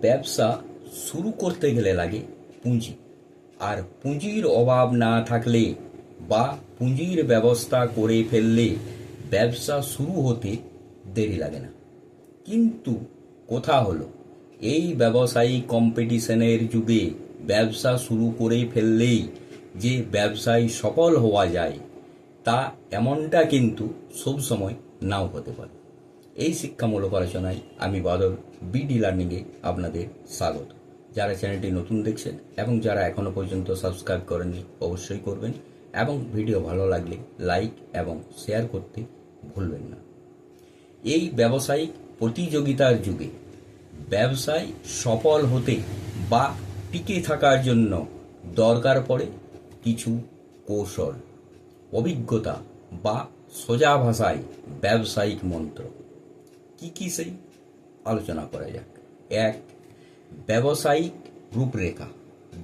ব্যবসা শুরু করতে গেলে লাগে পুঁজি, আর পুঁজির অভাব না থাকলে বা পুঁজির ব্যবস্থা করে ফেললে ব্যবসা শুরু হতে দেরি লাগে না। কিন্তু কথা হলো, এই ব্যবসায়িক কম্পিটিশনের যুগে ব্যবসা শুরু করে ফেললেই যে ব্যবসায় সফল হওয়া যায় তা এমনটা কিন্তু সবসময় নাও হতে পারে। এই শিক্ষামূলক আলোচনায় আমি বাদল বিডি লার্নিংয়ে আপনাদের স্বাগত। যারা চ্যানেলটি নতুন দেখছেন এবং যারা এখনো পর্যন্ত সাবস্ক্রাইব করেননি অবশ্যই করবেন, এবং ভিডিও ভালো লাগলে লাইক এবং শেয়ার করতে ভুলবেন না। এই ব্যবসায়িক প্রতিযোগিতার যুগে ব্যবসায় সফল হতে বা টিকে থাকার জন্য দরকার পড়ে কিছু কৌশল, অভিজ্ঞতা বা সোজা ভাষায় ব্যবসায়িক মন্ত্র। কি কি সেই আলোচনা করা যাক। 1. ব্যবসায়িক রূপরেখা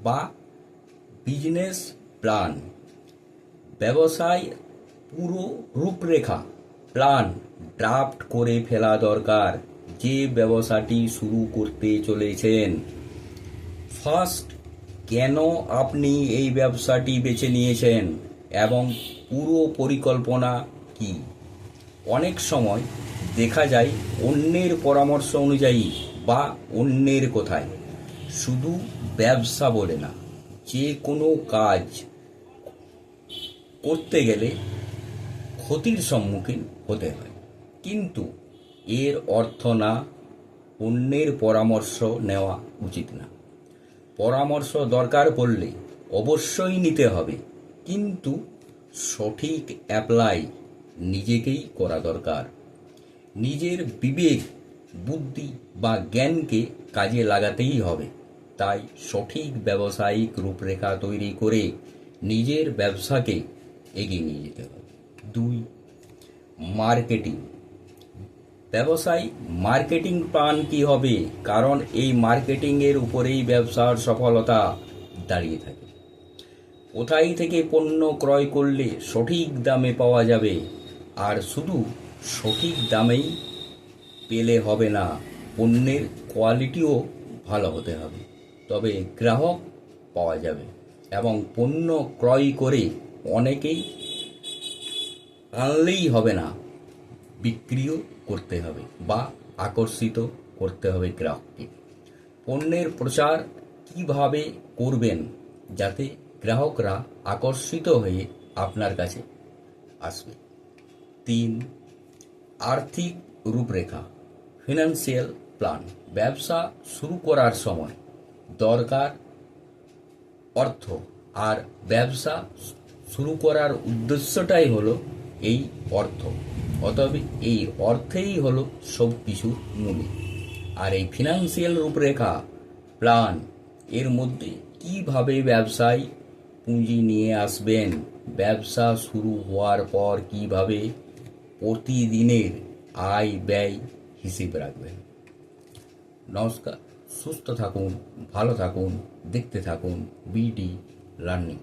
বা বিজনেস প্ল্যান। ব্যবসায় পুরো রূপরেখা প্ল্যান ড্রাফট করে ফেলা দরকার। যে ব্যবসাটি শুরু করতে চলেছেন, ফার্স্ট, কেন আপনি এই ব্যবসাটি বেছে নিয়েছেন এবং পুরো পরিকল্পনা কি। অনেক সময় দেখা যায় অন্যের পরামর্শ অনুযায়ী বা অন্যের কথায় শুধু ব্যবসা বলে না, যে কোনো কাজ করতে গেলে ক্ষতির সম্মুখীন হতে হয়। কিন্তু এর অর্থ না অন্যের পরামর্শ নেওয়া উচিত না। পরামর্শ দরকার পড়লে অবশ্যই নিতে হবে, কিন্তু সঠিক অ্যাপ্লাই নিজেকেই করা দরকার। নিজের বিবেক, বুদ্ধি বা জ্ঞানকে কাজে লাগাতেই হবে। তাই সঠিক ব্যবসায়িক রূপরেখা তৈরি করে নিজের ব্যবসাকে এগিয়ে নিয়ে যেতে হবে। 2. মার্কেটিং। ব্যবসায় মার্কেটিং প্ল্যান কি হবে, কারণ এই মার্কেটিংয়ের উপরেই ব্যবসার সফলতা দাঁড়িয়ে থাকে। কোথায় থেকে পণ্য ক্রয় করলে সঠিক দামে পাওয়া যাবে, আর শুধু সঠিক দামেই পেলে হবে না, পণ্যের কোয়ালিটিও ভালো হতে হবে, তবে গ্রাহক পাওয়া যাবে। এবং পণ্য ক্রয় করে অনেকেই আনলেই হবে না, বিক্রিও করতে হবে বা আকর্ষিত করতে হবে গ্রাহককে। পণ্যের প্রচার কিভাবে করবেন যাতে গ্রাহকরা আকর্ষিত হয়ে আপনার কাছে আসবে। 3. আর্থিক রূপরেখা, ফিনান্সিয়াল প্ল্যান। ব্যবসা শুরু করার সময় দরকার অর্থ, আর ব্যবসা শুরু করার উদ্দেশ্যটাই হলো এই অর্থ। অতএব এই অর্থেই হলো সব কিছুর মূলে। আর এই ফিনান্সিয়াল রূপরেখা প্ল্যান এর মধ্যে কিভাবে ব্যবসায় পুঁজি নিয়ে আসবেন, ব্যবসা শুরু হওয়ার পর কিভাবে প্রতিদিনের আয় ব্যয় হিসেব রাখবেন। নমস্কার, সুস্থ থাকুন, ভালো থাকুন, দেখতে থাকুন বিডি লার্নিং।